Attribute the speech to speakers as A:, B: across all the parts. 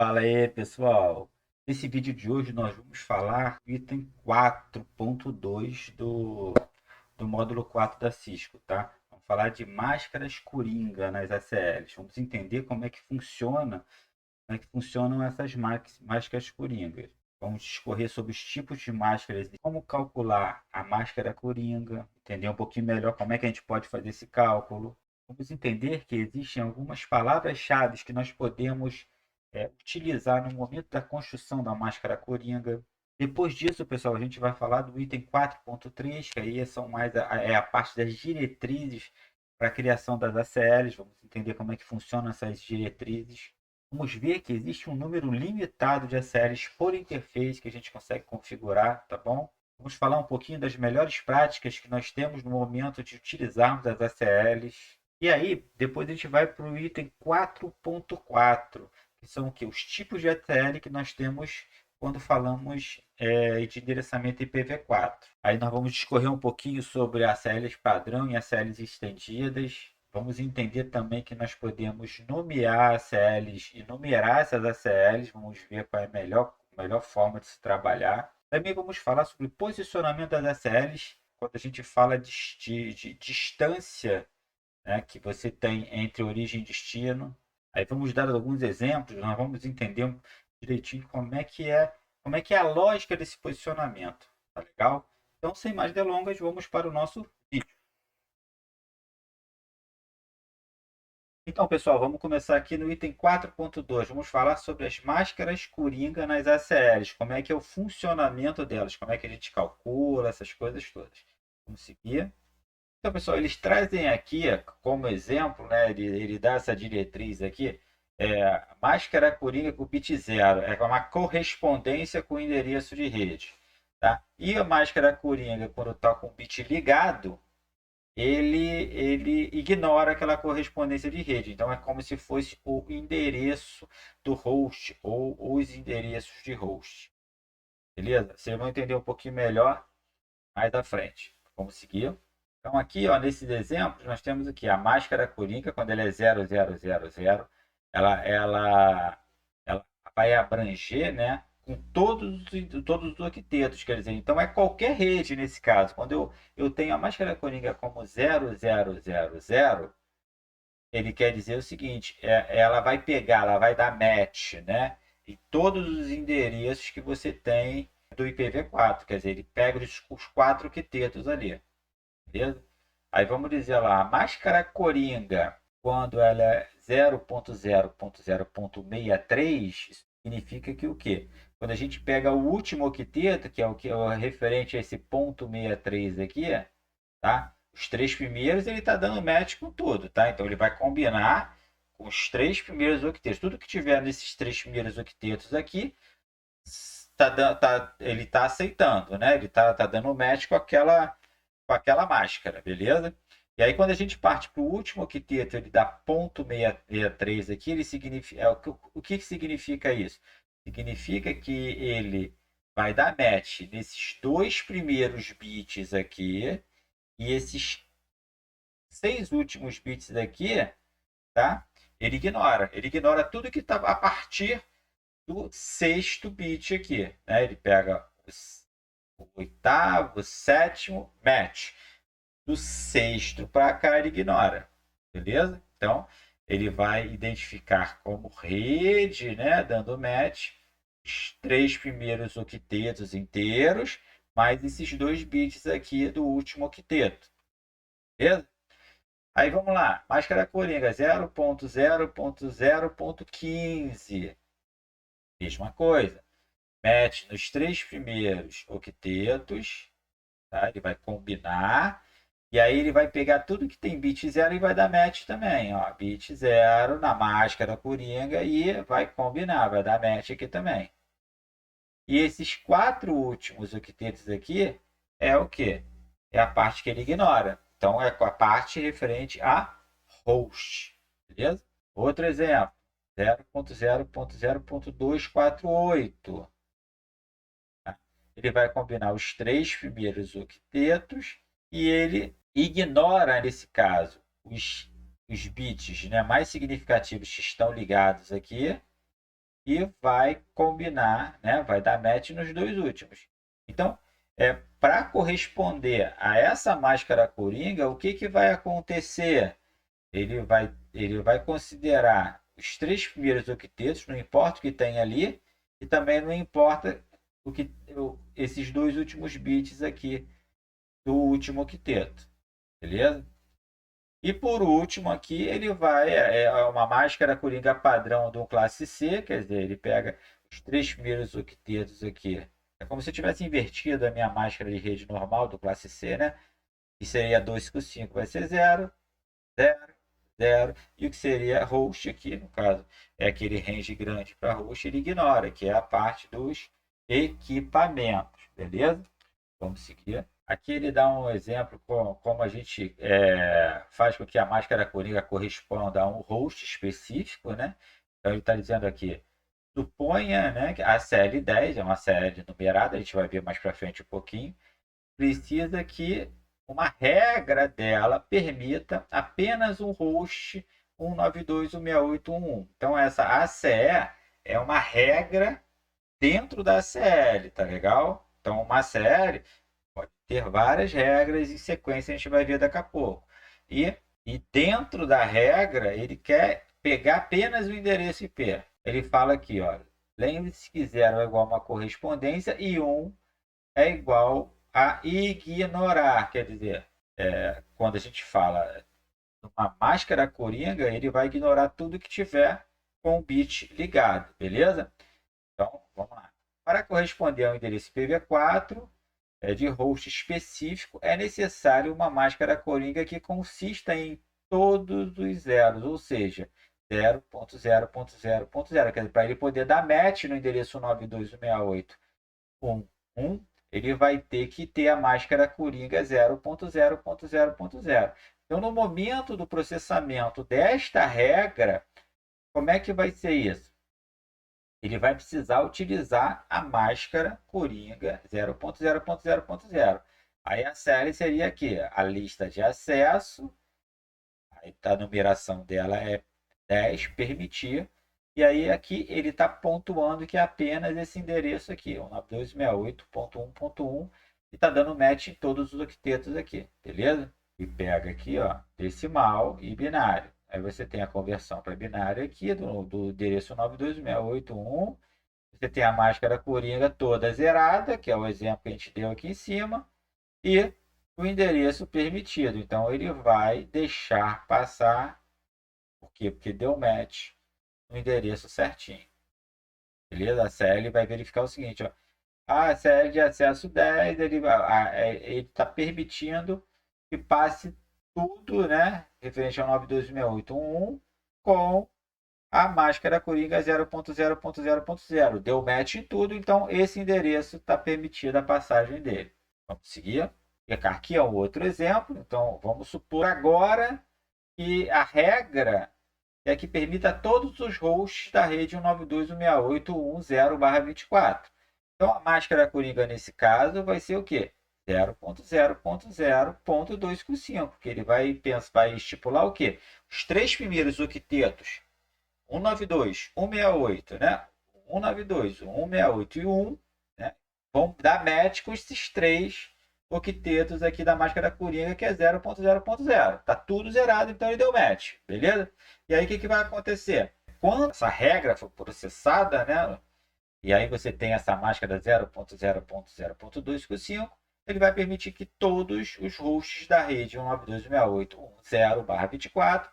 A: Fala aí, pessoal. Nesse vídeo de hoje nós vamos falar do item 4.2 do módulo 4 da Cisco, tá? Vamos falar de máscaras coringa nas ACLs. Vamos entender como é que funcionam essas máscaras coringas. Vamos discorrer sobre os tipos de máscaras e como calcular a máscara coringa, entender um pouquinho melhor como é que a gente pode fazer esse cálculo. Vamos entender que existem algumas palavras-chave que nós podemos utilizar no momento da construção da máscara coringa. Depois disso, pessoal, a gente vai falar do item 4.3, que aí são mais a parte das diretrizes para a criação das ACLs. Vamos entender como é que funcionam essas diretrizes. Vamos ver que existe um número limitado de ACLs por interface que a gente consegue configurar, tá bom? Vamos falar um pouquinho das melhores práticas que nós temos no momento de utilizarmos as ACLs. E aí, depois a gente vai para o item 4.4, que são o quê? Os tipos de ACL que nós temos quando falamos de endereçamento IPv4. Aí nós vamos discorrer um pouquinho sobre ACLs padrão e ACLs estendidas. Vamos entender também que nós podemos nomear ACLs e numerar essas ACLs. Vamos ver qual é a melhor forma de se trabalhar. Também vamos falar sobre o posicionamento das ACLs, quando a gente fala de distância, né, que você tem entre origem e destino. Aí vamos dar alguns exemplos, nós vamos entender direitinho como é que é a lógica desse posicionamento. Tá legal? Então, sem mais delongas, vamos para o nosso vídeo. Então, pessoal, vamos começar aqui no item 4.2. Vamos falar sobre as máscaras coringa nas ACLs. Como é que é o funcionamento delas, como é que a gente calcula, essas coisas todas. Vamos seguir. Então, pessoal, eles trazem aqui como exemplo, né, ele dá essa diretriz aqui, máscara coringa com bit zero, é uma correspondência com o endereço de rede. Tá? E a máscara coringa, quando está com o bit ligado, ele ignora aquela correspondência de rede. Então é como se fosse o endereço do host ou os endereços de host. Beleza? Vocês vão entender um pouquinho melhor mais à frente. Vamos seguir. Então aqui, ó, nesses exemplos, nós temos aqui a máscara coringa, quando ela é 0000, ela vai abranger, né, com todos os octetos, quer dizer, então é qualquer rede nesse caso. Quando eu tenho a máscara coringa como 0000, ele quer dizer o seguinte, ela vai pegar, ela vai dar match, né, em todos os endereços que você tem do IPv4, quer dizer, ele pega os quatro octetos ali, beleza? Aí vamos dizer lá, a máscara coringa, quando ela é 0.0.0.63, significa que o quê? Quando a gente pega o último octeto, que é o que é referente a esse ponto 63 aqui, tá? Os três primeiros ele está dando match com tudo, tá? Então ele vai combinar com os três primeiros octetos. Tudo que tiver nesses três primeiros octetos aqui, ele está aceitando, né? Ele tá dando match com aquela máscara, beleza? E aí, quando a gente parte para o último octeto, ele dá ponto 63 aqui, ele significa, o que significa isso? Significa que ele vai dar match nesses dois primeiros bits aqui, e esses seis últimos bits aqui, tá? Ele ignora tudo que está a partir do sexto bit aqui, né? Ele pega o oitavo, o sétimo, match. Do sexto para cá ele ignora, beleza? Então ele vai identificar como rede, né, dando match, os três primeiros octetos inteiros, mais esses dois bits aqui do último octeto, beleza? Aí vamos lá, máscara coringa 0.0.0.15, mesma coisa, match nos três primeiros octetos, tá? Ele vai combinar. E aí ele vai pegar tudo que tem bit zero e vai dar match também, ó. Bit zero na máscara coringa e vai combinar, vai dar match aqui também. E esses quatro últimos octetos aqui é o que? É a parte que ele ignora. Então é a parte referente a host, beleza? Outro exemplo, 0.0.0.248. Ele vai combinar os três primeiros octetos e ele ignora, nesse caso, os bits, né, mais significativos que estão ligados aqui e vai combinar, né? Vai dar match nos dois últimos. Então, para corresponder a essa máscara coringa, o que, que vai acontecer? Ele vai considerar os três primeiros octetos, não importa o que tem ali, e também não importa esses dois últimos bits aqui do último octeto, beleza? E por último aqui ele vai, uma máscara coringa padrão do classe C, quer dizer, ele pega os três primeiros octetos aqui. É como se eu tivesse invertido a minha máscara de rede normal do classe C, né? Que seria 255, vai ser 0, 0, 0. E o que seria host aqui, no caso, é aquele range grande para host, ele ignora, que é a parte dos equipamentos, beleza? Vamos seguir. Aqui ele dá um exemplo como a gente faz com que a máscara coringa corresponda a um host específico, né? Então ele está dizendo aqui, suponha, né, que a série 10 é uma série numerada, a gente vai ver mais para frente um pouquinho, precisa que uma regra dela permita apenas um host 192.168.1.1. Então essa ACE é uma regra dentro da CL, tá legal? Então uma série pode ter várias regras em sequência, a gente vai ver daqui a pouco. E dentro da regra, ele quer pegar apenas o endereço IP. Ele fala aqui, ó, lembre-se que 0 é igual a uma correspondência e 1 é igual a ignorar. Quer dizer, quando a gente fala numa máscara coringa, ele vai ignorar tudo que tiver com o bit ligado, beleza? Então, vamos lá. Para corresponder ao endereço IPv4, de host específico, é necessário uma máscara coringa que consista em todos os zeros, ou seja, 0.0.0.0. Quer dizer, para ele poder dar match no endereço 92.168.1.1, ele vai ter que ter a máscara coringa 0.0.0.0. Então, no momento do processamento desta regra, como é que vai ser isso? Ele vai precisar utilizar a máscara coringa 0.0.0.0. Aí a série seria aqui, a lista de acesso, aí a numeração dela é 10, permitir, e aí aqui ele está pontuando que é apenas esse endereço aqui, 192.168.1.1, e está dando match em todos os octetos aqui, beleza? E pega aqui, ó, decimal e binário. Aí você tem a conversão para binário aqui do endereço 92681. Você tem a máscara coringa toda zerada, que é o exemplo que a gente deu aqui em cima, e o endereço permitido. Então ele vai deixar passar, por quê? Porque deu match no endereço certinho. Beleza? A CL vai verificar o seguinte, ó. A CL de acesso 10, ele está permitindo que passe tudo, né, referente ao 92681 com a máscara coringa 0.0.0.0. Deu match em tudo, então esse endereço está permitida a passagem dele. Vamos seguir. Aqui é um outro exemplo. Então, vamos supor agora que a regra é que permita todos os hosts da rede 192.168.1.0/24. Então, a máscara coringa nesse caso vai ser o quê? 0.0.0.255, que ele vai estipular o quê? Os três primeiros octetos 192, 168, né? 192, 168 e 1, né? Vão dar match com esses três octetos aqui da máscara coringa, que é 0.0.0. Tá tudo zerado, então ele deu match, beleza? E aí o que vai acontecer? Quando essa regra for processada, né? E aí você tem essa máscara 0.0.0.255, ele vai permitir que todos os hosts da rede 192.168.1.0/24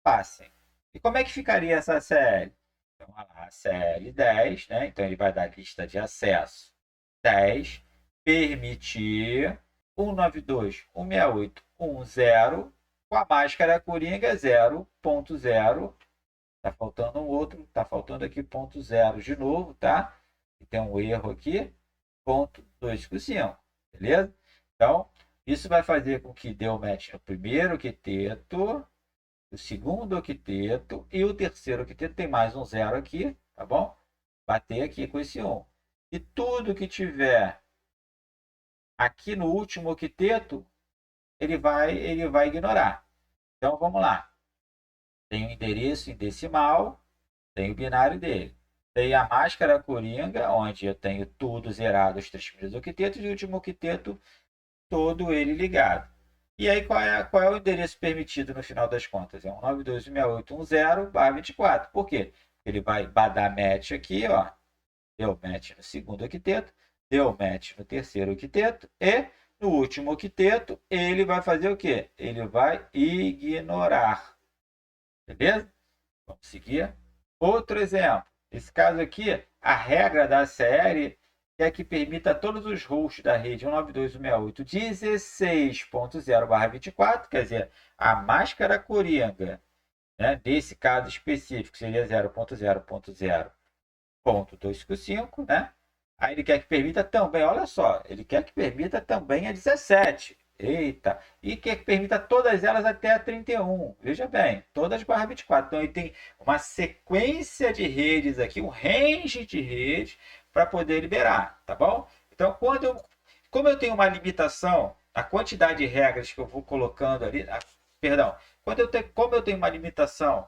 A: passem. E como é que ficaria essa CL? Então, a CL 10, né? Então ele vai dar lista de acesso 10, permitir 192.168.1.0 com a máscara coringa 0.0. Tá faltando um outro, tá faltando aqui ponto 0 de novo, tá? E tem um erro aqui, ponto 255, beleza? Então, isso vai fazer com que dê o match no primeiro octeto, o segundo octeto e o terceiro octeto. Tem mais um 0 aqui, tá bom? Bater aqui com esse 1. E tudo que tiver aqui no último octeto, ele vai ignorar. Então, vamos lá. Tem o endereço em decimal, tem o binário dele. Tem a máscara coringa, onde eu tenho tudo zerado, os três primeiros octetos, e o último octeto todo ele ligado. E aí, qual é o endereço permitido no final das contas? É 192.168.10/24. Por quê? Ele vai dar match aqui, ó. Deu match no segundo octeto, deu match no terceiro octeto e no último octeto ele vai fazer o quê? Ele vai ignorar. Beleza? Vamos seguir. Outro exemplo. Esse caso aqui, a regra da série é que permita a todos os hosts da rede 192.168.16.0/24, quer dizer, a máscara coringa, né, nesse caso específico, seria 0.0.0.255, né? Aí ele quer que permita também, olha só, ele quer que permita também a 17. Eita! E quer que permita todas elas até a 31. Veja bem, todas barra 24. Então ele tem uma sequência de redes aqui, um range de redes para poder liberar, tá bom? Então, como eu tenho uma limitação na quantidade de regras que eu vou colocando ali, perdão, como eu tenho uma limitação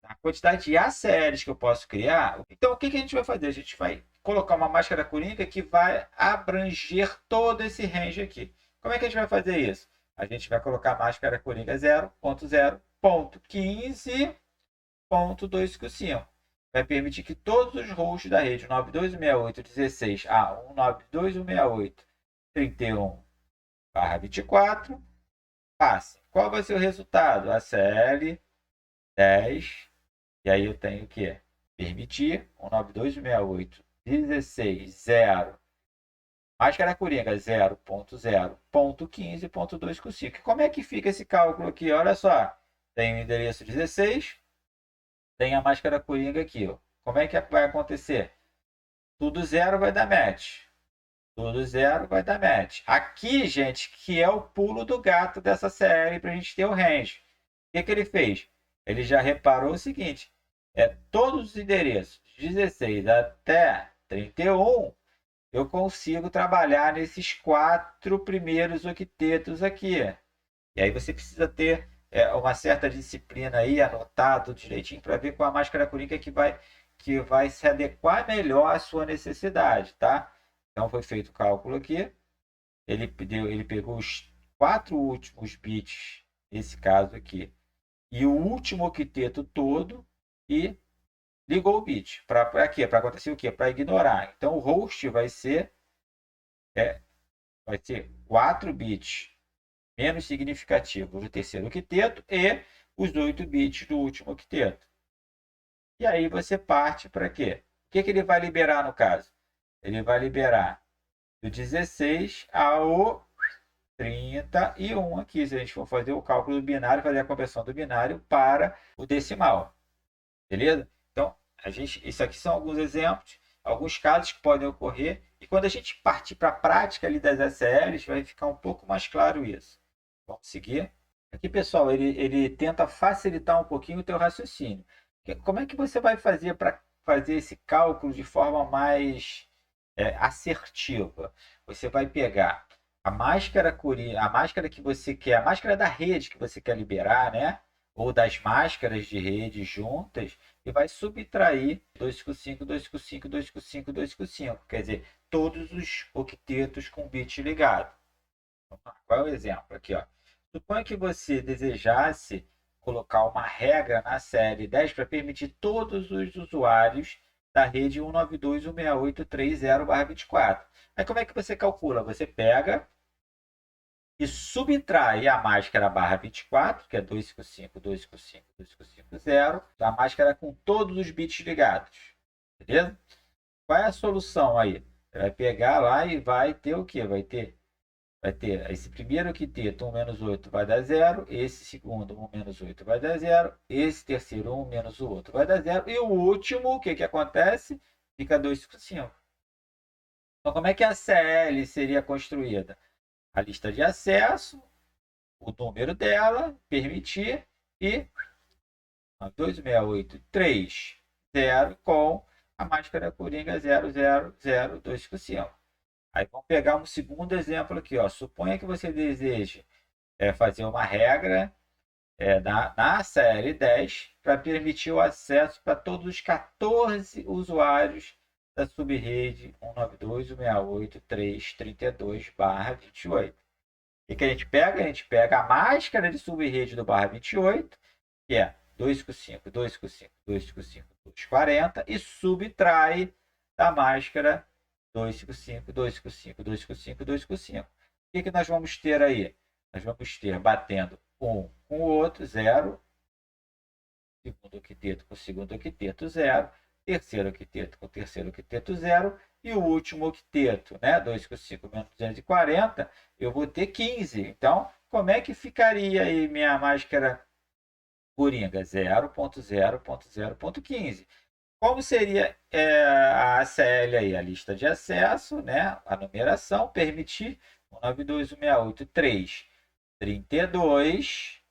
A: a quantidade de ACLs que eu posso criar. Então, o que a gente vai fazer? A gente vai colocar uma máscara coringa que vai abranger todo esse range aqui. Como é que a gente vai fazer isso? A gente vai colocar a máscara coringa 0.0.15.255. Vai permitir que todos os hosts da rede 92.168.16 a 192.168.31/24 passem. Qual vai ser o resultado? ACL 10. E aí eu tenho que permitir 192.168.16.0 máscara coringa 0.0.15.255. Como é que fica esse cálculo aqui? Olha só, tem o endereço 16, tem a máscara coringa aqui. Ó. Como é que vai acontecer? Tudo zero vai dar match. Tudo zero vai dar match. Aqui, gente, que é o pulo do gato dessa série para a gente ter o range. O que ele fez? Ele já reparou o seguinte: todos os endereços 16 até 31, eu consigo trabalhar nesses 4 primeiros octetos aqui. E aí você precisa ter uma certa disciplina aí, anotado direitinho, para ver qual a máscara coringa que vai se adequar melhor à sua necessidade, tá? Então foi feito o cálculo aqui. Ele pegou os 4 últimos bits, nesse caso aqui, e o último octeto todo, e ligou o bit. Para quê? Para acontecer o quê? Para ignorar. Então o host vai ser 4 bits menos significativos do terceiro octeto e os 8 bits do último octeto. E aí você parte para quê? O que ele vai liberar no caso? Ele vai liberar do 16 ao 31 aqui, se a gente for fazer o cálculo do binário, fazer a conversão do binário para o decimal. Beleza? Então, isso aqui são alguns exemplos, alguns casos que podem ocorrer, e quando a gente partir para a prática ali das SLs, vai ficar um pouco mais claro isso. Vamos seguir. Aqui, pessoal, ele tenta facilitar um pouquinho o teu raciocínio. Como é que você vai fazer para fazer esse cálculo de forma mais assertiva? Você vai pegar a máscara que você quer, a máscara da rede que você quer liberar, né? Ou das máscaras de rede juntas, e vai subtrair 255, 255, 255, 255. Quer dizer, todos os octetos com bit ligado. Qual é o exemplo aqui? Ó? Suponha que você desejasse colocar uma regra na série 10 para permitir todos os usuários da rede 192.168.30/24. Aí como é que você calcula? Você pega e subtrai a máscara barra 24, que é 255, 255, 255, a máscara com todos os bits ligados. Beleza? Qual é a solução aí? Você vai pegar lá e vai ter o quê? Vai ter esse primeiro octeto, 1 menos 8 vai dar 0, esse segundo, 1 menos 8 vai dar 0, esse terceiro, 1 menos o outro vai dar 0, e o último, o que acontece? Fica 255. Então, como é que a CL seria construída? A lista de acesso, o número dela, permitir, e 26830 com a máscara coringa 000255. Aí vamos pegar um segundo exemplo aqui. Ó. Suponha que você deseje fazer uma regra na CL10 para permitir o acesso para todos os 14 usuários da subrede 192.168.332/28. O que a gente pega? A gente pega a máscara de subrede do barra 28, que é 255, 255, 255, 240, e subtrai da máscara 255, 255, 255, 255. O que nós vamos ter aí? Nós vamos ter batendo um com o outro, 0, segundo octeto com o segundo octeto, 0, terceiro octeto com o terceiro octeto, 0, e o último octeto, né, 255 menos 240, eu vou ter 15. Então, como é que ficaria aí minha máscara coringa? 0.0.0.15. Como seria a ACL aí? A lista de acesso, né, a numeração, permitir 192.168.332,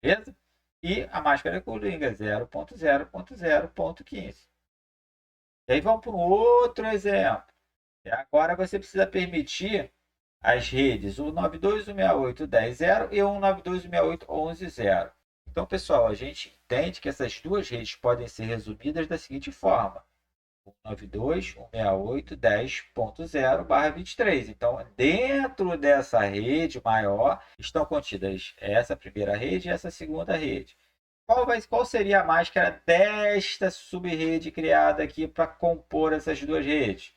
A: beleza? E a máscara coringa 0.0.0.15. E aí vamos para um outro exemplo. Agora você precisa permitir as redes 192.168.10.0 e 192.168.11.0. Então, pessoal, a gente entende que essas duas redes podem ser resumidas da seguinte forma: 192.168.10.0/23. Então, dentro dessa rede maior estão contidas essa primeira rede e essa segunda rede. Qual seria a máscara desta subrede criada aqui para compor essas duas redes?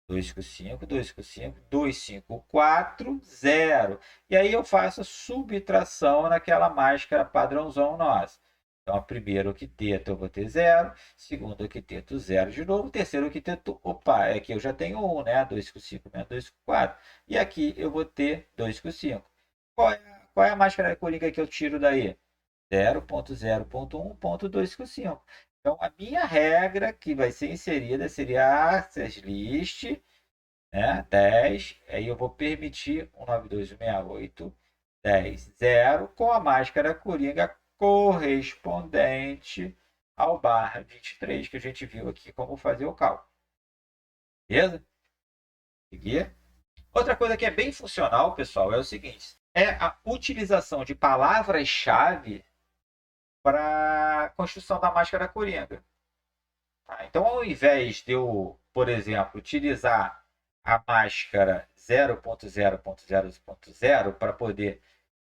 A: 255, 255, 254, 0. E aí eu faço a subtração naquela máscara padrãozão nossa. Então, a primeiro octeto eu vou ter 0, segundo octeto 0 de novo, terceiro octeto, opa, aqui eu já tenho 1, né? 255 menos 254. E aqui eu vou ter 255. Qual é a máscara coringa que eu tiro daí? 0.0.1.255. Então, a minha regra que vai ser inserida seria a access list, né, 10, aí eu vou permitir 192.168.10.0 com a máscara coringa correspondente ao barra 23, que a gente viu aqui como fazer o cálculo. Beleza? Seguir. Outra coisa que é bem funcional, pessoal, é o seguinte: é a utilização de palavras-chave para a construção da máscara coringa. Tá? Então, ao invés de eu, por exemplo, utilizar a máscara 0.0.0.0 para poder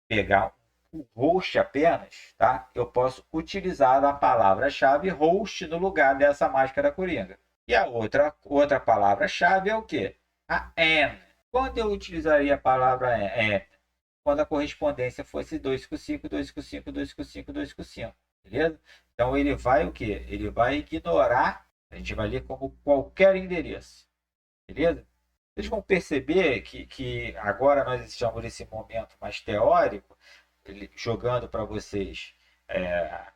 A: pegar o host apenas, tá? Eu posso utilizar a palavra-chave host no lugar dessa máscara coringa. E a outra palavra-chave é o quê? A AND. Quando eu utilizaria a palavra AND? Quando a correspondência fosse 255, 255, 255, 255. Beleza? Então ele vai o quê? Ele vai ignorar, a gente vai ler como qualquer endereço. Beleza? Vocês vão perceber que agora nós estamos nesse momento mais teórico, jogando para vocês a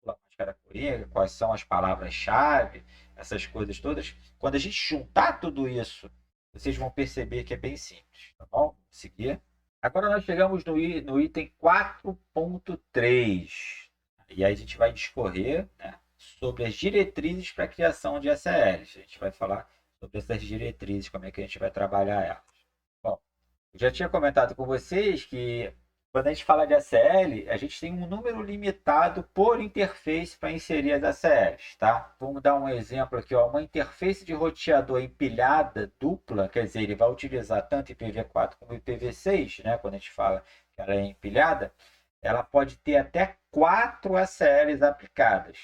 A: máscara coringa, quais são as palavras-chave, essas coisas todas. Quando a gente juntar tudo isso, vocês vão perceber que é bem simples. Tá bom? Vamos seguir. Agora nós chegamos no item 4.3. E aí a gente vai discorrer, né, sobre as diretrizes para a criação de SLs. A gente vai falar sobre essas diretrizes, como é que a gente vai trabalhar elas. Bom, eu já tinha comentado com vocês que quando a gente fala de ACL, a gente tem um número limitado por interface para inserir as ACLs, tá? Vamos dar um exemplo aqui, ó, uma interface de roteador empilhada dupla, quer dizer, ele vai utilizar tanto IPv4 como IPv6, né? Quando a gente fala que ela é empilhada, ela pode ter até 4 ACLs aplicadas.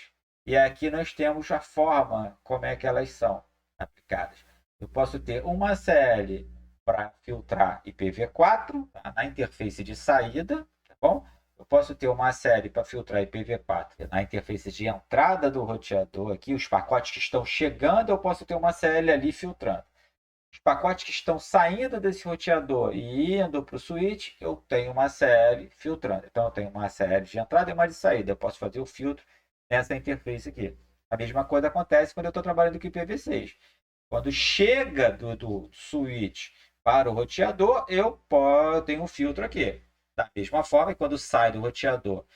A: E aqui nós temos a forma como é que elas são aplicadas. Eu posso ter uma ACL para filtrar IPv4, tá? Na interface de saída, tá bom? Eu posso ter uma série para filtrar IPv4 na interface de entrada do roteador aqui, os pacotes que estão chegando, eu posso ter uma CL ali filtrando. Os pacotes que estão saindo desse roteador e indo para o switch, eu tenho uma CL filtrando. Então, eu tenho uma CL de entrada e uma de saída. Eu posso fazer o filtro nessa interface aqui. A mesma coisa acontece quando eu estou trabalhando com IPv6. Quando chega do switch para o roteador, eu tenho um filtro aqui. Da mesma forma, quando sai do roteador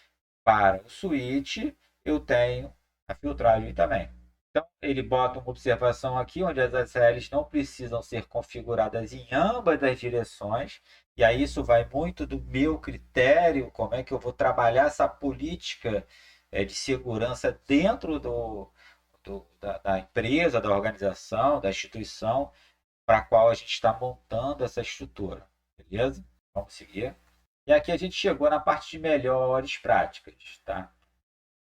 A: para o switch, eu tenho a filtragem também. Então, ele bota uma observação aqui, onde as ACLs não precisam ser configuradas em ambas as direções, e aí isso vai muito do meu critério, como é que eu vou trabalhar essa política de segurança dentro da empresa, da organização, da instituição, para a qual a gente está montando essa estrutura. Beleza? Vamos seguir. E aqui a gente chegou na parte de melhores práticas, tá?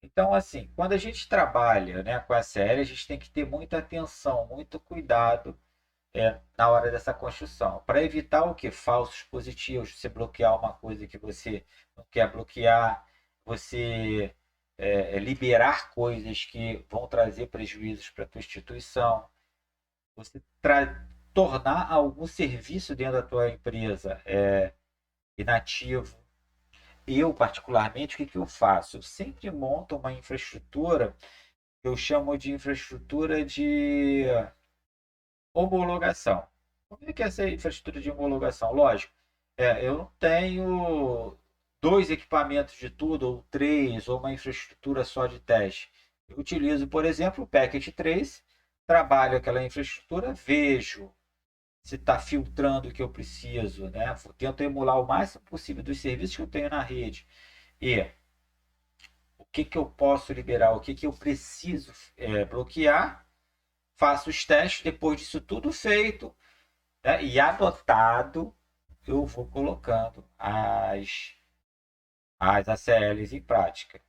A: Então, assim, quando a gente trabalha, né, com a série, a gente tem que ter muita atenção, muito cuidado na hora dessa construção, para evitar o que? Falsos positivos, você bloquear uma coisa que você não quer bloquear, você liberar coisas que vão trazer prejuízos para a tua instituição, você tornar algum serviço dentro da tua empresa inativo. Eu, particularmente, o que eu faço? Eu sempre monto uma infraestrutura, eu chamo de infraestrutura de homologação. Como é que é essa infraestrutura de homologação? Lógico, eu não tenho 2 equipamentos de tudo, ou 3, ou uma infraestrutura só de teste. Eu utilizo, por exemplo, o Packet Trace, trabalho aquela infraestrutura, vejo se está filtrando o que eu preciso, né? Tento emular o máximo possível dos serviços que eu tenho na rede. E o que eu posso liberar, o que eu preciso bloquear, faço os testes, depois disso tudo feito, né, e anotado, eu vou colocando as ACLs em prática.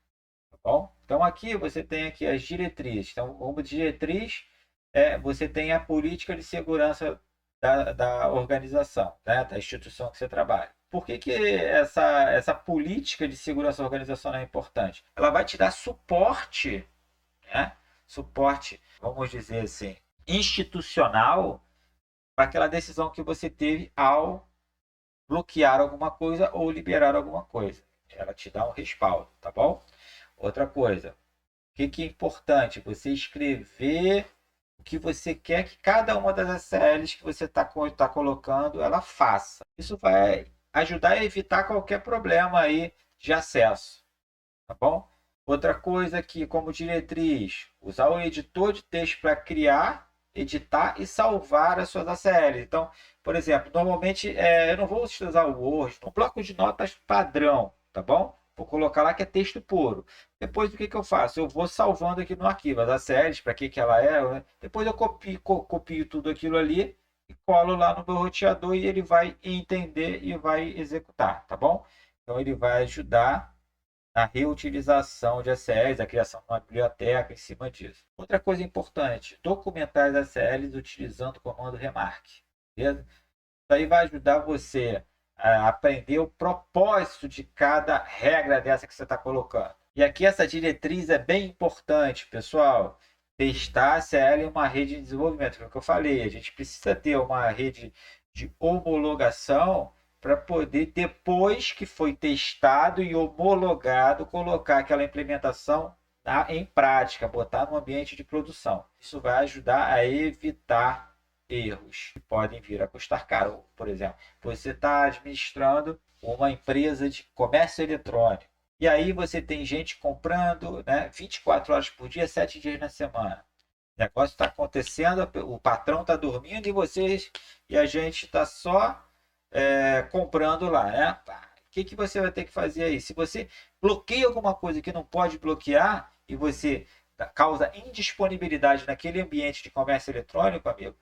A: Tá bom? Então aqui você tem aqui as diretrizes. Então, como diretriz, você tem a política de segurança da organização, né, da instituição que você trabalha. Por que essa política de segurança organizacional é importante? Ela vai te dar suporte, né? Suporte, vamos dizer assim, institucional para aquela decisão que você teve ao bloquear alguma coisa ou liberar alguma coisa. Ela te dá um respaldo, tá bom? Outra coisa, o que é importante? Você escrever o que você quer que cada uma das ACLs que você está colocando, ela faça. Isso vai ajudar a evitar qualquer problema aí de acesso, tá bom? Outra coisa aqui, como diretriz, usar o editor de texto para criar, editar e salvar as suas ACLs. Então, por exemplo, normalmente eu não vou utilizar o Word, um bloco de notas padrão, tá bom? Vou colocar lá que é texto puro. Depois o que eu faço? Eu vou salvando aqui no arquivo as ACLs, para que ela é. Né? Depois eu copio tudo aquilo ali e colo lá no meu roteador e ele vai entender e vai executar, tá bom? Então ele vai ajudar na reutilização de ACLs, a criação de uma biblioteca em cima disso. Outra coisa importante, documentar as ACLs utilizando o comando remark. Beleza? Isso aí vai ajudar você a aprender o propósito de cada regra dessa que você está colocando. E aqui essa diretriz é bem importante, pessoal. Testar a ACL em uma rede de desenvolvimento, que é o que eu falei. A gente precisa ter uma rede de homologação para poder, depois que foi testado e homologado, colocar aquela implementação em prática, botar no ambiente de produção. Isso vai ajudar a evitar erros que podem vir a custar caro. Por exemplo, você está administrando uma empresa de comércio eletrônico e aí você tem gente comprando, né, 24 horas por dia, 7 dias na semana. O negócio está acontecendo, o patrão está dormindo e a gente está só comprando lá, né? O que você vai ter que fazer aí? Se você bloqueia alguma coisa que não pode bloquear e você causa indisponibilidade naquele ambiente de comércio eletrônico, amigo,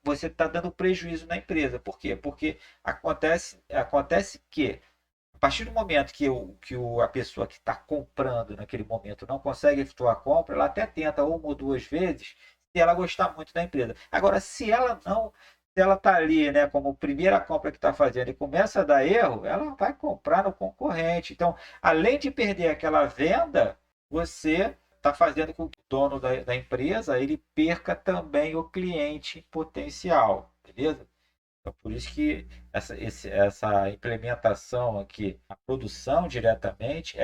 A: você está dando prejuízo na empresa. Por quê? Porque acontece que a partir do momento que a pessoa que está comprando naquele momento não consegue efetuar a compra, ela até tenta uma ou duas vezes se ela gostar muito da empresa. Agora, se ela está ali, né, como primeira compra que está fazendo e começa a dar erro, ela vai comprar no concorrente. Então, além de perder aquela venda, você está fazendo com que o dono da empresa ele perca também o cliente potencial, beleza? Então, por isso que essa implementação aqui, a produção diretamente,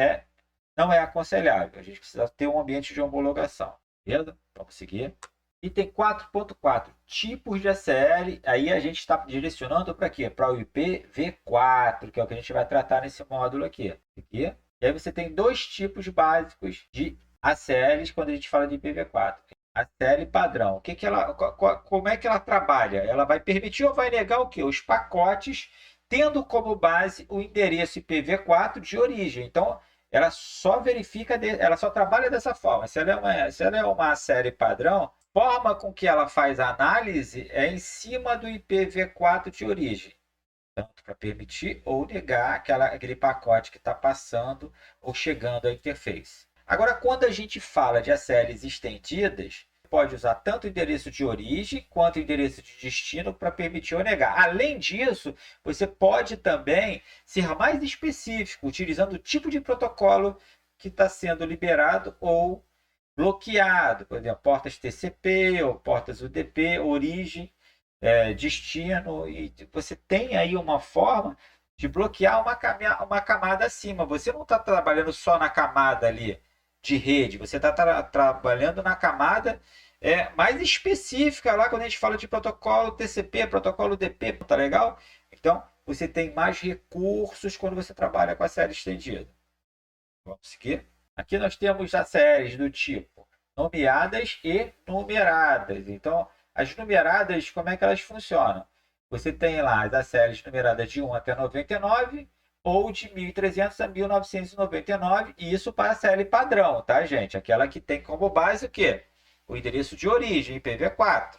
A: não é aconselhável. A gente precisa ter um ambiente de homologação, beleza? Vamos seguir. Item 4.4, tipos de ACL. Aí a gente está direcionando para quê? Para o IPv4, que é o que a gente vai tratar nesse módulo aqui. E aí você tem 2 tipos básicos de ACLs quando a gente fala de IPv4. ACL padrão. O que que ela, como é que ela trabalha? Ela vai permitir ou vai negar o quê? Os pacotes tendo como base o endereço IPv4 de origem. Então, ela só verifica, ela só trabalha dessa forma. Se ela é uma série padrão, a forma com que ela faz a análise é em cima do IPv4 de origem, tanto para permitir ou negar aquele pacote que está passando ou chegando à interface. Agora, quando a gente fala de ACLs estendidas, pode usar tanto o endereço de origem quanto o endereço de destino para permitir ou negar. Além disso, você pode também ser mais específico, utilizando o tipo de protocolo que está sendo liberado ou bloqueado. Por exemplo, portas TCP ou portas UDP, origem, destino, e você tem aí uma forma de bloquear uma camada acima. Você não está trabalhando só na camada ali de rede, você está trabalhando na camada mais específica lá quando a gente fala de protocolo TCP, protocolo UDP, tá legal? Então você tem mais recursos quando você trabalha com a série estendida. Vamos seguir? Aqui nós temos as séries do tipo nomeadas e numeradas. Então, as numeradas, como é que elas funcionam? Você tem lá as séries numeradas de 1 até 99 ou de 1300 a 1999, e isso para a série padrão, tá, gente? Aquela que tem como base o quê? O endereço de origem, IPv4,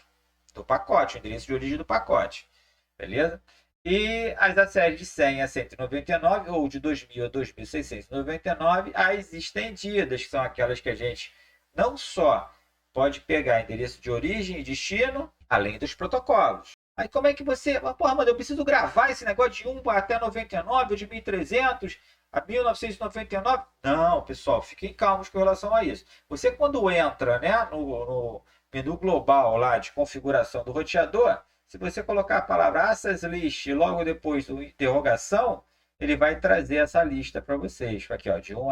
A: do pacote, o endereço de origem do pacote. Beleza? E as séries de 100 a 199, ou de 2000 a 2699, as estendidas, que são aquelas que a gente não só pode pegar endereço de origem e destino, além dos protocolos. Aí como é que você... Porra, mano, eu preciso gravar esse negócio de 1 até 99, ou de 1300 a 1999? Não, pessoal, fiquem calmos com relação a isso. Você quando entra, né, no menu global lá de configuração do roteador, se você colocar a palavra Access List e logo depois do interrogação, ele vai trazer essa lista para vocês. Aqui, ó, de 1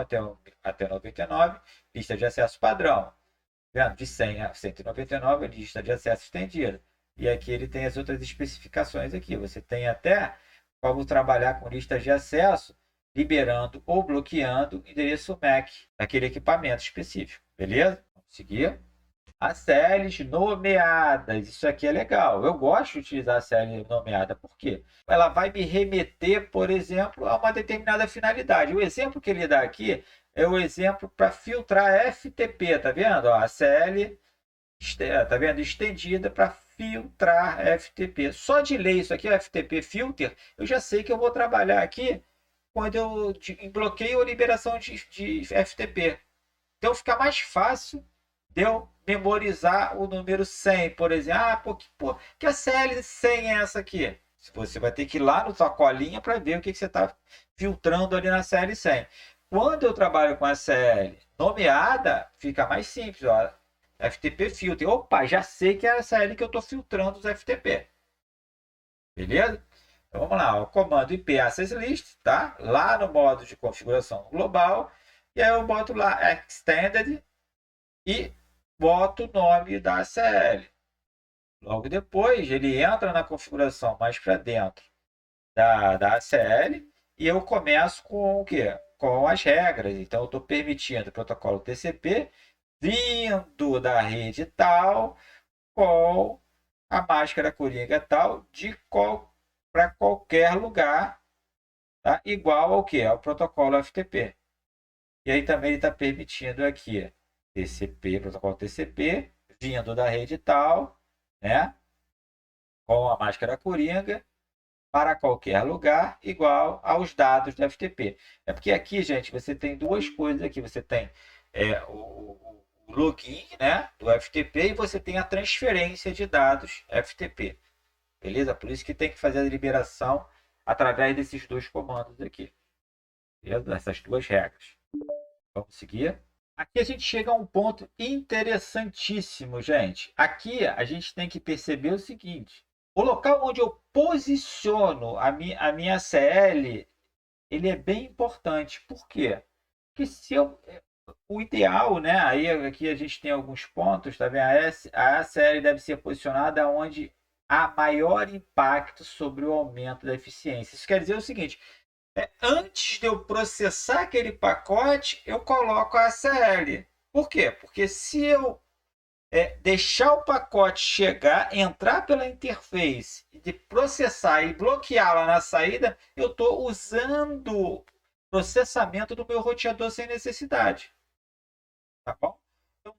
A: até 99, lista de acesso padrão. Vendo? De 100 a 199, lista de acesso estendida. E aqui ele tem as outras especificações aqui. Você tem até como trabalhar com listas de acesso, liberando ou bloqueando o endereço MAC daquele equipamento específico. Beleza? Vamos seguir. As séries nomeadas, isso aqui é legal. Eu gosto de utilizar a série nomeada, porque ela vai me remeter, por exemplo, a uma determinada finalidade. O exemplo que ele dá aqui é o exemplo para filtrar FTP, tá vendo? Ó, a série, tá vendo? Estendida para filtrar FTP. Só de ler isso aqui, o FTP filter, eu já sei que eu vou trabalhar aqui quando eu bloqueio ou liberação de FTP. Então fica mais fácil de eu memorizar o número 100, por exemplo. Ah, que a CL 100 é essa aqui? Você vai ter que ir lá no sua colinha para ver o que você está filtrando ali na CL 100. Quando eu trabalho com a CL nomeada, fica mais simples. Ó. FTP filter. Opa, já sei que é a CL que eu estou filtrando os FTP. Beleza? Então vamos lá. O comando IP Access List, tá? Lá no modo de configuração global. E aí eu boto lá Extended e boto o nome da ACL. Logo depois, ele entra na configuração mais para dentro da ACL e eu começo com o quê? Com as regras. Então, eu estou permitindo o protocolo TCP vindo da rede tal, com a máscara coringa tal, para qualquer lugar, tá? Igual ao que? Ao protocolo FTP. E aí também ele está permitindo aqui TCP, protocolo TCP, vindo da rede tal, né? Com a máscara coringa, para qualquer lugar, igual aos dados do FTP. É porque aqui, gente, você tem duas coisas aqui. Você tem o login, né, do FTP, e você tem a transferência de dados FTP. Beleza? Por isso que tem que fazer a liberação através desses dois comandos aqui. Beleza? Essas duas regras. Vamos seguir. Aqui a gente chega a um ponto interessantíssimo, gente. Aqui a gente tem que perceber o seguinte: o local onde eu posiciono a minha CL, ele é bem importante. Por quê? Porque o ideal, né? Aí aqui a gente tem alguns pontos, tá vendo? A ACL deve ser posicionada onde há maior impacto sobre o aumento da eficiência. Isso quer dizer o seguinte: antes de eu processar aquele pacote, eu coloco a ACL. Por quê? Porque se eu deixar o pacote chegar, entrar pela interface, de processar e bloqueá-la na saída, eu estou usando o processamento do meu roteador sem necessidade. Tá bom? Então,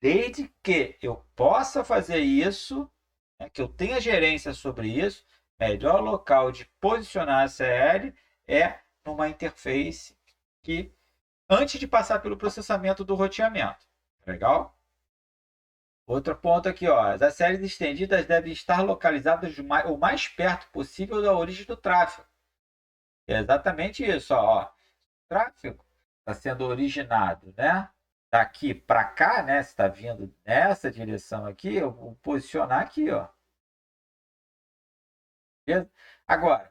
A: desde que eu possa fazer isso, né, que eu tenha gerência sobre isso, melhor local de posicionar a CL é numa interface que antes de passar pelo processamento do roteamento. Legal? Outro ponto aqui, ó. As séries estendidas devem estar localizadas o mais perto possível da origem do tráfego. É exatamente isso, ó. O tráfego está sendo originado, né? Daqui para cá, né? Se está vindo nessa direção aqui, eu vou posicionar aqui, ó. Beleza? Agora,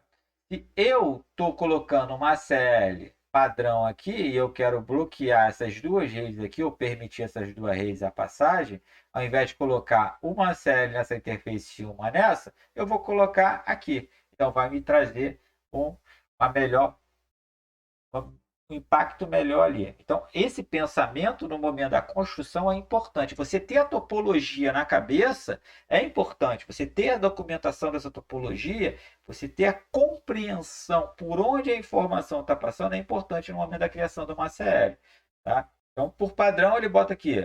A: se eu estou colocando uma CL padrão aqui e eu quero bloquear essas duas redes aqui, ou permitir essas duas redes a passagem, ao invés de colocar uma CL nessa interface e uma nessa, eu vou colocar aqui. Então, vai me trazer uma melhor, um impacto melhor ali. Então, esse pensamento no momento da construção é importante. Você ter a topologia na cabeça é importante. Você ter a documentação dessa topologia, você ter a compreensão por onde a informação está passando é importante no momento da criação de uma CL. Tá? Então, por padrão, ele bota aqui,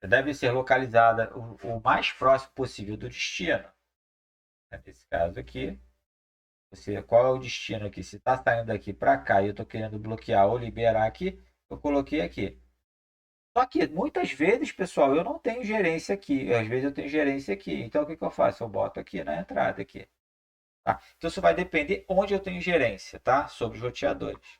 A: deve ser localizada o mais próximo possível do destino. Nesse caso aqui, qual é o destino aqui? Se está saindo daqui para cá e eu estou querendo bloquear ou liberar aqui, eu coloquei aqui. Só que muitas vezes, pessoal, eu não tenho gerência aqui. Às vezes eu tenho gerência aqui. Então o que, que eu faço? Eu boto aqui na entrada aqui. Tá? Então isso vai depender onde eu tenho gerência, tá? Sobre os roteadores.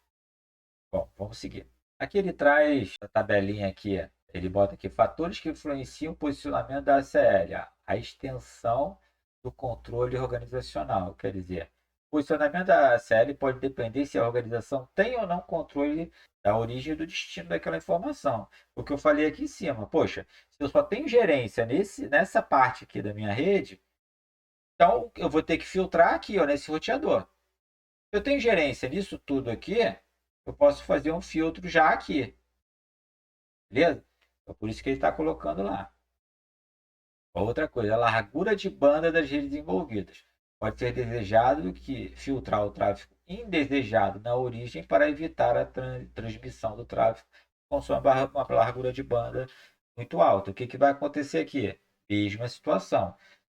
A: Bom, vamos seguir. Aqui ele traz a tabelinha aqui. Ele bota aqui fatores que influenciam o posicionamento da ACL. A extensão do controle organizacional. Quer dizer, o posicionamento da ACL pode depender se a organização tem ou não controle da origem e do destino daquela informação. O que eu falei aqui em cima. Poxa, se eu só tenho gerência nessa parte aqui da minha rede, então eu vou ter que filtrar aqui, ó, nesse roteador. Se eu tenho gerência nisso tudo aqui, eu posso fazer um filtro já aqui. Beleza? É por isso que ele está colocando lá. Outra coisa, a largura de banda das redes envolvidas. Pode ser desejado que filtrar o tráfego indesejado na origem para evitar a transmissão do tráfego consoante uma largura de banda muito alta. O que, que vai acontecer aqui? Mesma situação.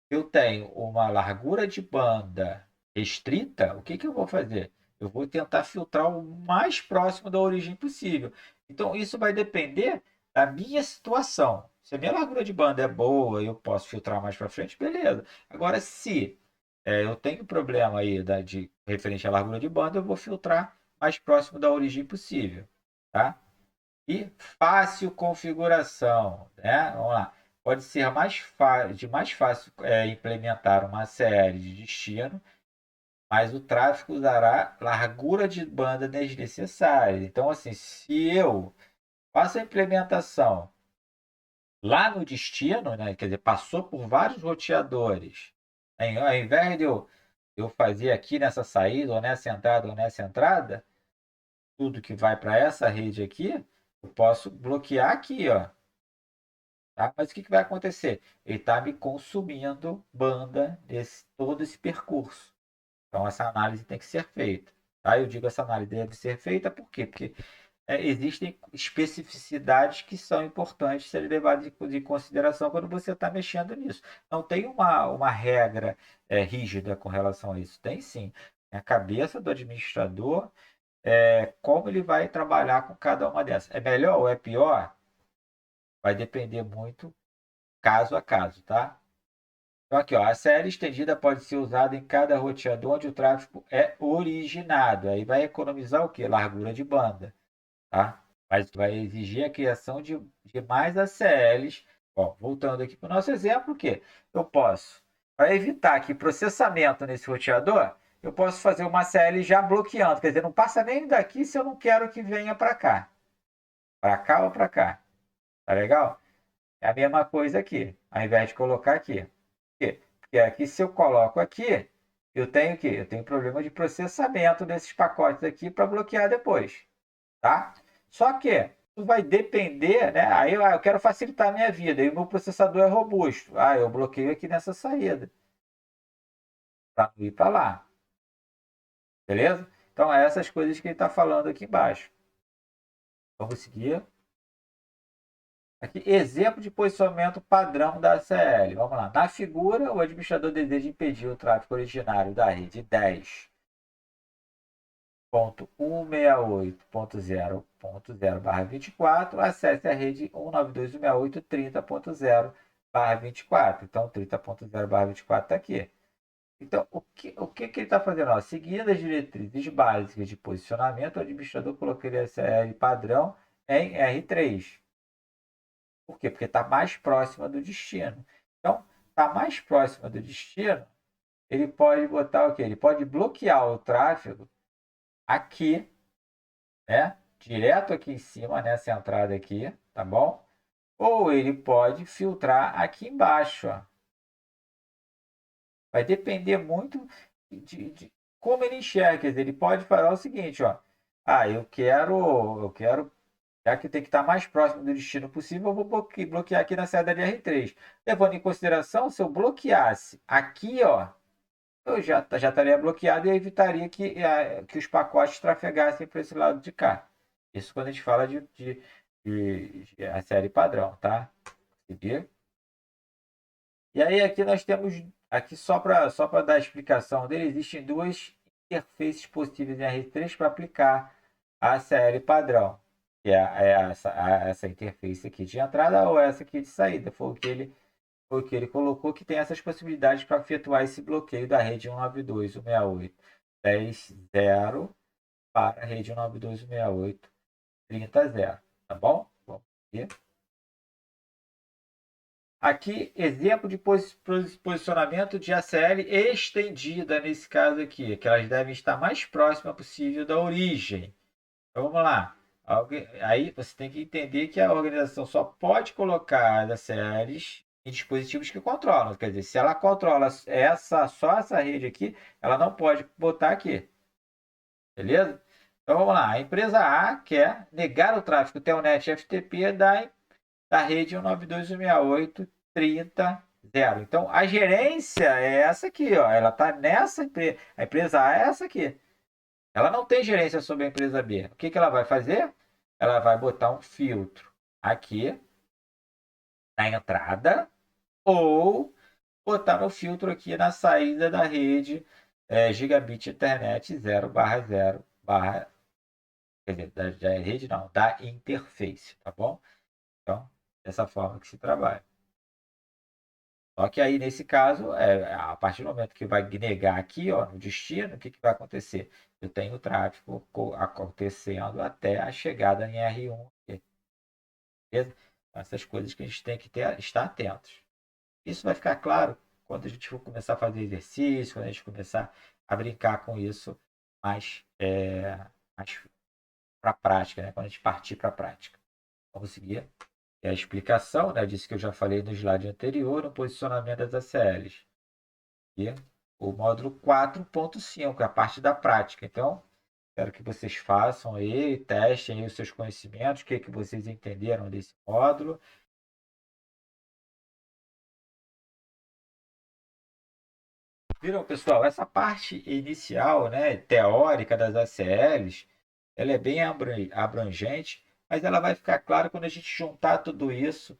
A: Eu tenho uma largura de banda restrita, o que, que eu vou fazer? Eu vou tentar filtrar o mais próximo da origem possível. Então, isso vai depender da minha situação. Se a minha largura de banda é boa e eu posso filtrar mais para frente, beleza. Agora, se eu tenho problema aí de referente à largura de banda, eu vou filtrar mais próximo da origem possível, tá? E fácil configuração, né? Vamos lá. Pode ser mais fácil implementar uma série de destino, mas o tráfego usará largura de banda desnecessária. Então, assim, se eu faço a implementação lá no destino, né? Quer dizer, passou por vários roteadores. Ao invés de eu fazer aqui nessa saída, ou nessa entrada, tudo que vai para essa rede aqui, eu posso bloquear aqui, ó. Tá? Mas o que, que vai acontecer? Ele está me consumindo banda todo esse percurso. Então, essa análise tem que ser feita. Tá? Eu digo essa análise deve ser feita por quê? Porque existem especificidades que são importantes serem levadas em consideração quando você está mexendo nisso. Não tem uma regra rígida com relação a isso. Tem sim. A cabeça do administrador, como ele vai trabalhar com cada uma dessas. É melhor ou é pior? Vai depender muito caso a caso, tá? Então aqui, ó, a série estendida pode ser usada em cada roteador onde o tráfego é originado. Aí vai economizar o quê? Largura de banda, tá? Mas vai exigir a criação de mais ACLs. Bom, voltando aqui para o nosso exemplo, o quê? Eu posso, para evitar aqui processamento nesse roteador, eu posso fazer uma ACL já bloqueando. Quer dizer, não passa nem daqui se eu não quero que venha para cá. Para cá ou para cá. Tá legal? É a mesma coisa aqui, ao invés de colocar aqui. Por quê? Porque aqui, se eu coloco aqui, eu tenho o quê? Eu tenho problema de processamento desses pacotes aqui para bloquear depois. Tá? Só que, Isso vai depender, né? Aí eu quero facilitar a minha vida, e o meu processador é robusto. Eu bloqueio aqui nessa saída, para não ir para lá. Beleza? Então, é essas coisas que ele está falando aqui embaixo. Vamos seguir. Aqui, exemplo de posicionamento padrão da ACL. Vamos lá. Na figura, o administrador deseja impedir o tráfego originário da rede 10.168.0.0/24. Acesse a rede 192.168.30.0/24. Então, 30.0/24 está aqui. Então, o que ele está fazendo? Ó, seguindo as diretrizes básicas de posicionamento, o administrador colocaria a ACL padrão em R3. Por quê? Porque está mais próxima do destino. Então, está mais próxima do destino, ele pode botar o quê? Ele pode bloquear o tráfego aqui, né? Direto aqui em cima, nessa entrada aqui, tá bom? Ou ele pode filtrar aqui embaixo, ó. Vai depender muito de como ele enxerga. Quer dizer, ele pode falar o seguinte, ó. Eu quero já que tem que estar mais próximo do destino possível, eu vou bloquear aqui na saída de R3. Levando em consideração, se eu bloqueasse aqui, ó, eu já estaria bloqueado e eu evitaria que os pacotes trafegassem para esse lado de cá. Isso quando a gente fala de a série padrão, tá? Seguir. E aí aqui nós temos, aqui só para dar a explicação dele, existem duas interfaces possíveis em R3 para aplicar a série padrão. Que é essa interface aqui de entrada ou essa aqui de saída. Foi o que ele colocou, que tem essas possibilidades para efetuar esse bloqueio da rede 192.168.10.0 para a rede 192.168.30.0. Tá bom? Vamos ver. Aqui, exemplo de posicionamento de ACL estendida, nesse caso aqui, que elas devem estar mais próximas possível da origem. Então, vamos lá. Aí você tem que entender que a organização só pode colocar as ACLs em dispositivos que controlam. Quer dizer, se ela controla só essa rede aqui, ela não pode botar aqui. Beleza? Então, vamos lá. A empresa A quer negar o tráfego Telnet FTP da rede 192.168.30.0. Então, a gerência é essa aqui, ó. Ela está nessa empresa. A empresa A é essa aqui. Ela não tem gerência sobre a empresa B. O que ela vai fazer? Ela vai botar um filtro aqui na entrada ou botar no filtro aqui na saída da rede Gigabit Ethernet 0/0 quer dizer, da rede não, da interface, tá bom? Então, dessa forma que se trabalha. Só que aí, nesse caso, a partir do momento que vai negar aqui, ó, no destino, o que vai acontecer? Eu tenho o tráfego acontecendo até a chegada em R1. Beleza? Essas coisas que a gente tem que estar atentos. Isso vai ficar claro quando a gente for começar a fazer exercício, quando a gente começar a brincar com isso mais para a prática, né? Quando a gente partir para a prática. Vamos seguir. É a explicação, né, disso que eu já falei no slide anterior, no posicionamento das ACLs. E o módulo 4.5, a parte da prática. Então, espero que vocês façam aí, testem aí os seus conhecimentos, o que vocês entenderam desse módulo. Viram, pessoal? Essa parte inicial, né, teórica das ACLs, ela é bem abrangente, mas ela vai ficar clara quando a gente juntar tudo isso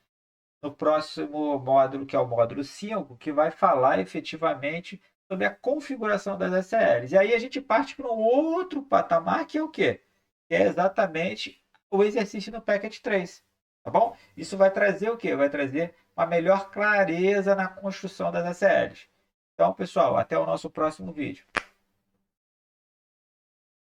A: no próximo módulo, que é o módulo 5, que vai falar efetivamente sobre a configuração das ACLs. E aí a gente parte para um outro patamar, que é o quê? Que é exatamente o exercício no Packet 3. Tá bom? Isso vai trazer o quê? Vai trazer uma melhor clareza na construção das ACLs. Então, pessoal, até o nosso próximo vídeo.